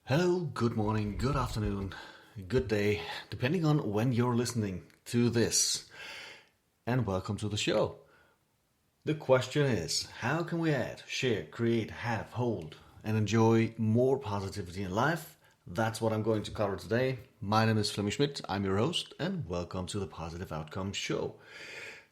Hello, good morning, good afternoon, good day, depending on when you're listening to this. And welcome to the show. The question is, how can we add, share, create, have, hold, and enjoy more positivity in life? That's what I'm going to cover today. My name is Flemming Schmidt, I'm your host, and welcome to the Positive Outcome Show.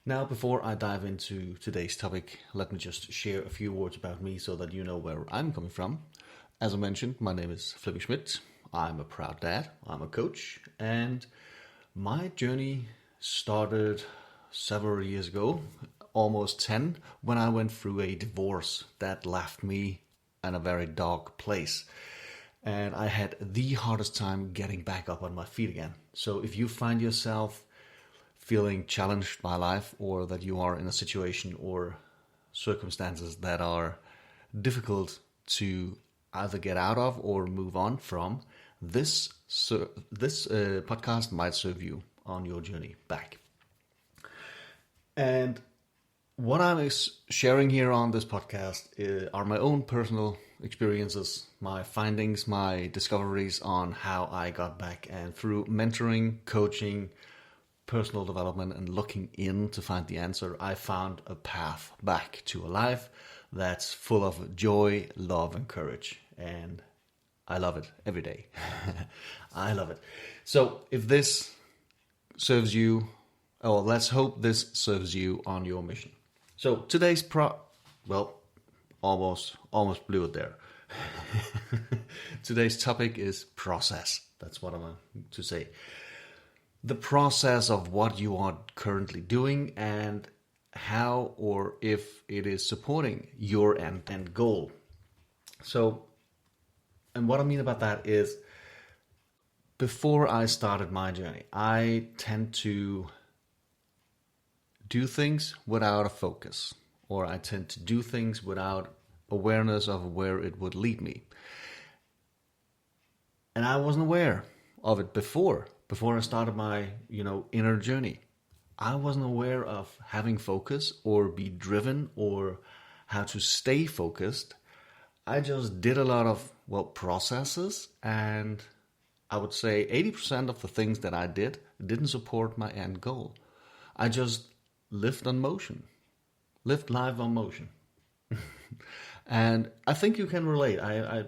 Now, before I dive into today's topic, let me just share a few words about me so that you know where I'm coming from. As I mentioned, my name is Flemming Schmidt. I'm a proud dad, I'm a coach, and my journey started several years ago, almost 10, when I went through a divorce that left me in a very dark place. And I had the hardest time getting back up on my feet again. So if you find yourself feeling challenged by life, or that you are in a situation or circumstances that are difficult to either get out of or move on from, this podcast might serve you on your journey back. And what I'm sharing here on this podcast are my own personal experiences, my findings, my discoveries on how I got back, and through mentoring, coaching, personal development, and looking in to find the answer, I found a path back to a life that's full of joy, love, and courage. And I love it every day. I love it. So if this serves you, or let's hope this serves you on your mission. So today's almost blew it there. Today's topic is process. That's what I'm going to say. The process of what you are currently doing and how or if it is supporting your end goal. So, and what I mean about that is, before I started my journey, I tend to do things without a focus, or I tend to do things without awareness of where it would lead me. And I wasn't aware of it before I started my, inner journey. I wasn't aware of having focus or be driven or how to stay focused. I just did a lot of, processes, and I would say 80% of the things that I did didn't support my end goal. I just lived on motion, lived life on motion. And I think you can relate. I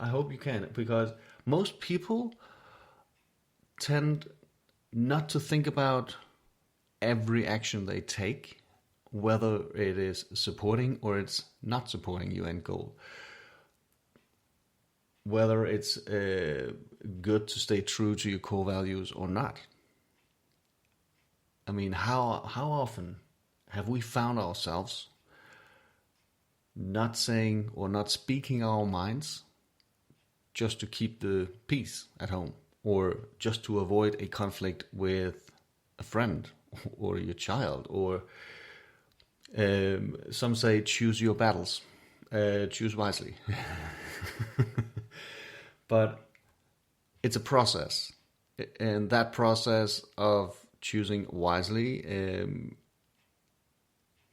hope you can, because most people tend not to think about every action they take, whether it is supporting or it's not supporting your end goal. Whether it's good to stay true to your core values or not. I mean, how often have we found ourselves not saying or not speaking our minds just to keep the peace at home, or just to avoid a conflict with a friend or your child, or some say choose your battles, choose wisely. But it's a process, and that process of choosing wisely,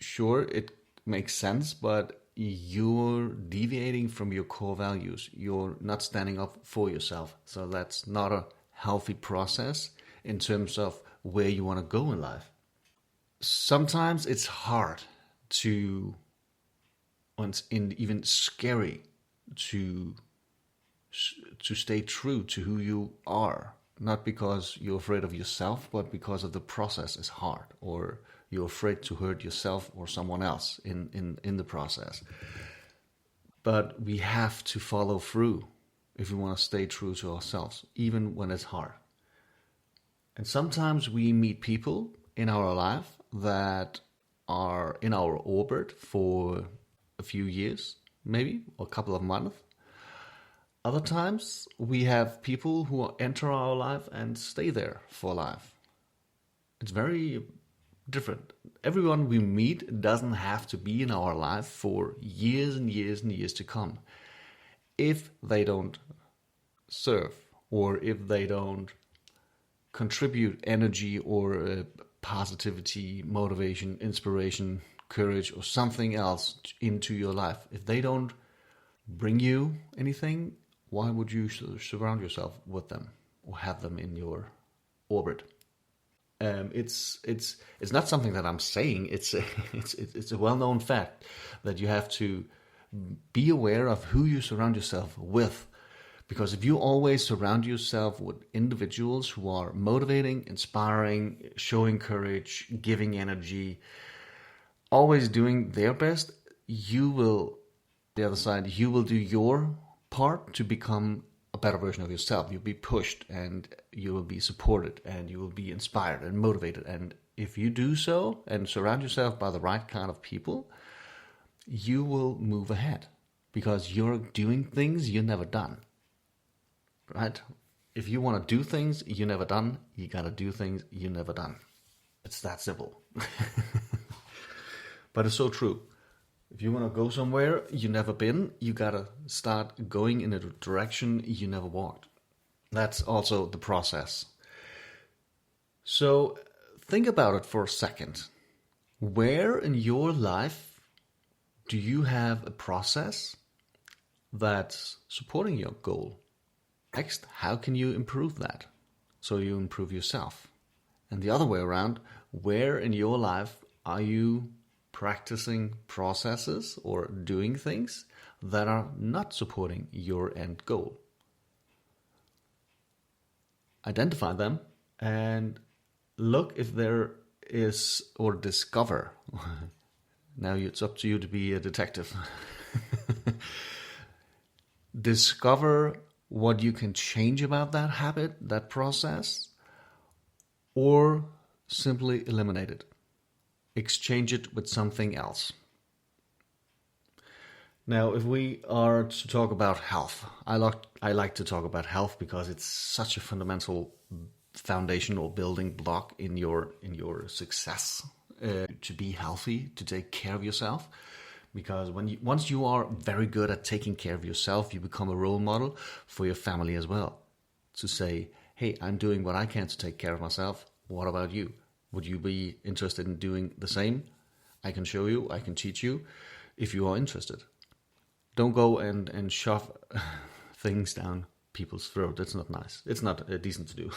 sure, it makes sense, but you're deviating from your core values. You're not standing up for yourself. So that's not a healthy process in terms of where you want to go in life. Sometimes it's hard to, and even scary to stay true to who you are. Not because you're afraid of yourself, but because of the process is hard, or you're afraid to hurt yourself or someone else in the process. But we have to follow through if we want to stay true to ourselves, even when it's hard. And sometimes we meet people in our life that are in our orbit for a few years, maybe, or a couple of months. Other times, we have people who enter our life and stay there for life. It's very different. Everyone we meet doesn't have to be in our life for years and years and years to come. If they don't serve, or if they don't contribute energy or positivity, motivation, inspiration, courage, or something else into your life, if they don't bring you anything, why would you surround yourself with them or have them in your orbit? It's not something that I'm saying. It's a well-known fact that you have to be aware of who you surround yourself with. Because if you always surround yourself with individuals who are motivating, inspiring, showing courage, giving energy, always doing their best, you will, the other side, you will do your part to become a better version of yourself. You'll be pushed and you will be supported and you will be inspired and motivated. And if you do so and surround yourself by the right kind of people, you will move ahead because you're doing things you've never done. Right? If you want to do things you never done, you got to do things you never done. It's that simple. But it's so true. If you want to go somewhere you never been, you got to start going in a direction you never walked. That's also the process. So think about it for a second. Where in your life do you have a process that's supporting your goal? Next, how can you improve that so you improve yourself? And the other way around, where in your life are you practicing processes or doing things that are not supporting your end goal? Identify them and look if there is, or discover. Now it's up to you to be a detective. Discover what you can change about that habit, that process, or simply eliminate it. Exchange it with something else. Now, if we are to talk about health, I like to talk about health because it's such a fundamental foundational building block in your success, to be healthy, to take care of yourself. Because once you are very good at taking care of yourself, you become a role model for your family as well. To say, hey, I'm doing what I can to take care of myself. What about you? Would you be interested in doing the same? I can show you, I can teach you if you are interested. Don't go and shove things down people's throat. That's not nice. It's not decent to do.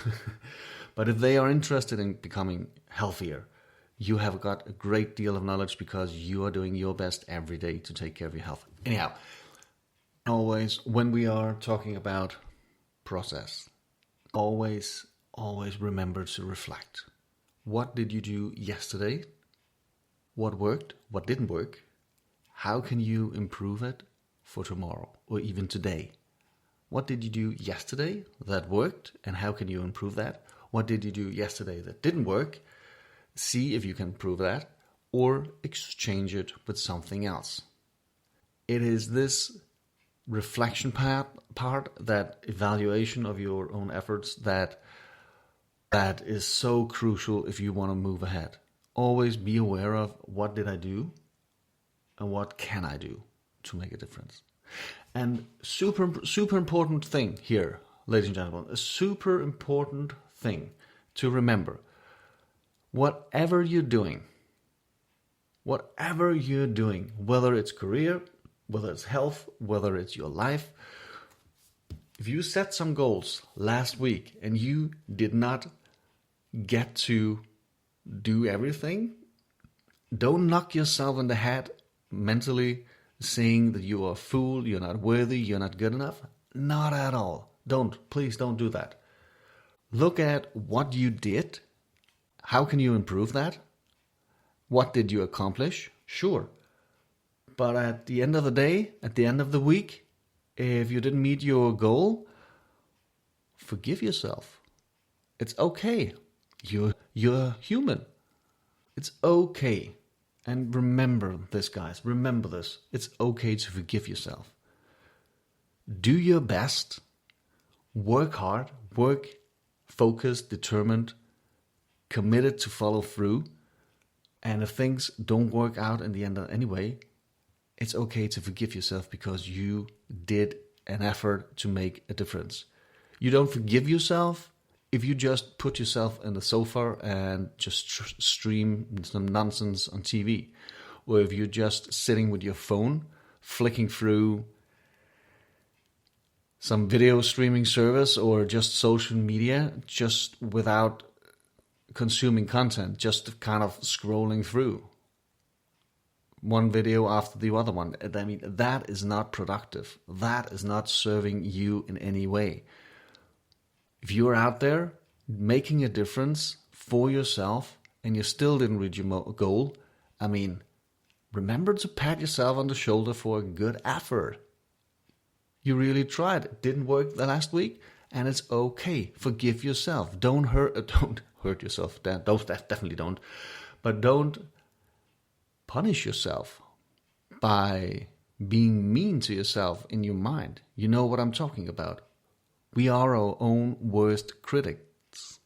But if they are interested in becoming healthier, you have got a great deal of knowledge because you are doing your best every day to take care of your health. Anyhow, always when we are talking about process, always remember to reflect. What did you do yesterday? What worked? What didn't work? How can you improve it for tomorrow or even today? What did you do yesterday that worked and how can you improve that? What did you do yesterday that didn't work? See if you can improve that or exchange it with something else. It is this reflection part, that evaluation of your own efforts that is so crucial if you want to move ahead. Always be aware of what did I do and what can I do to make a difference. And super important thing here, ladies and gentlemen, a super important thing to remember. Whatever you're doing, whether it's career, whether it's health, whether it's your life, if you set some goals last week and you did not get to do everything, don't knock yourself in the head mentally saying that you are a fool, you're not worthy, you're not good enough. Not at all. Please don't do that. Look at what you did. How can you improve that? What did you accomplish? Sure. But at the end of the day, at the end of the week, if you didn't meet your goal, forgive yourself. It's okay. You're human. It's okay. And remember this, guys. Remember this. It's okay to forgive yourself. Do your best. Work hard. Work focused, determined, committed to follow through. And if things don't work out in the end anyway, it's okay to forgive yourself because you did an effort to make a difference. You don't forgive yourself if you just put yourself in the sofa and just stream some nonsense on TV. Or if you're just sitting with your phone, flicking through some video streaming service or just social media, just without consuming content, just kind of scrolling through one video after the other one. I mean, that is not productive. That is not serving you in any way. If you're out there making a difference for yourself and you still didn't reach your goal, I mean, remember to pat yourself on the shoulder for a good effort. You really tried. It didn't work the last week, and it's okay. Forgive yourself. Don't hurt yourself. Definitely don't. But don't punish yourself by being mean to yourself in your mind. You know what I'm talking about. We are our own worst critics.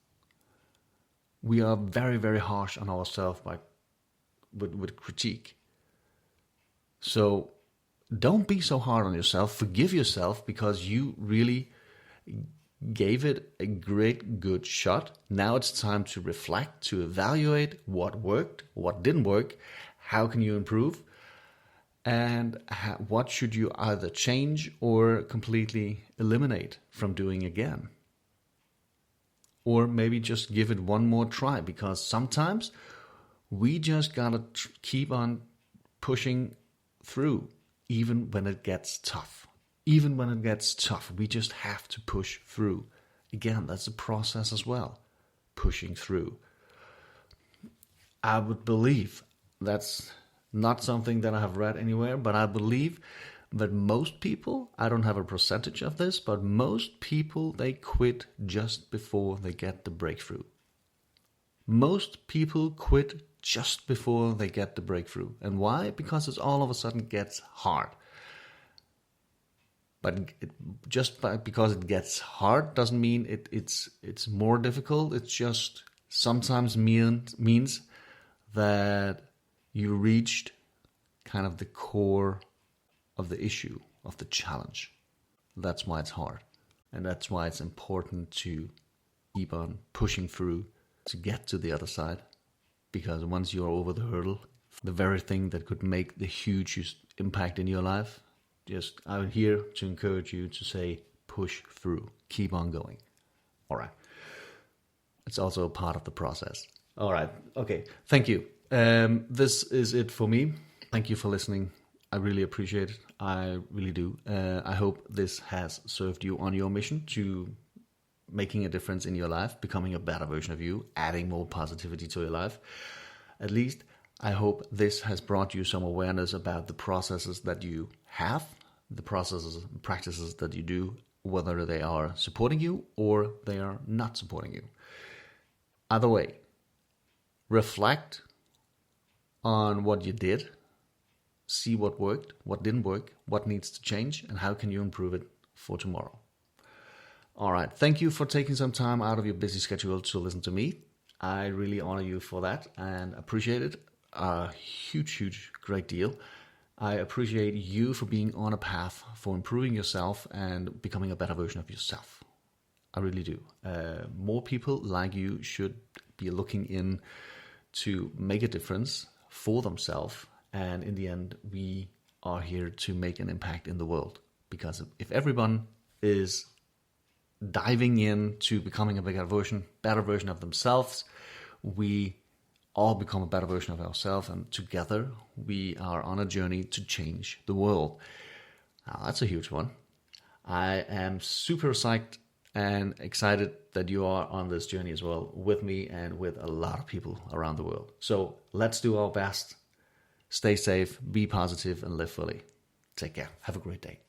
We are very, very harsh on ourselves with critique. So don't be so hard on yourself. Forgive yourself because you really gave it a great, good shot. Now it's time to reflect, to evaluate what worked, what didn't work, how can you improve, and what should you either change or completely eliminate from doing again. Or maybe just give it one more try, because sometimes we just gotta keep on pushing through, even when it gets tough. Even when it gets tough, we just have to push through. Again, that's a process as well, pushing through. I would believe, that's not something that I have read anywhere, but I believe that most people, I don't have a percentage of this, but most people, they quit just before they get the breakthrough. Most people quit just before they get the breakthrough. And why? Because it all of a sudden gets hard. But because it gets hard doesn't mean it's more difficult. It just sometimes means that you reached kind of the core of the issue, of the challenge. That's why it's hard. And that's why it's important to keep on pushing through to get to the other side. Because once you're over the hurdle, the very thing that could make the hugest impact in your life, I'm here to encourage you to say, push through, keep on going. All right. It's also a part of the process. All right. Okay. Thank you. This is it for me. Thank you for listening. I really appreciate it. I really do. I hope this has served you on your mission to making a difference in your life, becoming a better version of you, adding more positivity to your life. At least I hope this has brought you some awareness about the processes that you have, the processes and practices that you do, whether they are supporting you or they are not supporting you. Either way, reflect on what you did, see what worked, what didn't work, what needs to change, and how can you improve it for tomorrow. All right, thank you for taking some time out of your busy schedule to listen to me. I really honor you for that and appreciate it a huge, great deal. I appreciate you for being on a path for improving yourself and becoming a better version of yourself. I really do. More people like you should be looking in to make a difference for themselves. And in the end, we are here to make an impact in the world. Because if everyone is diving into becoming a better version of themselves, we all become a better version of ourselves, and together we are on a journey to change the world. Now, that's a huge one. I am super psyched and excited that you are on this journey as well with me and with a lot of people around the world. So let's do our best. Stay safe, be positive, and live fully. Take care. Have a great day.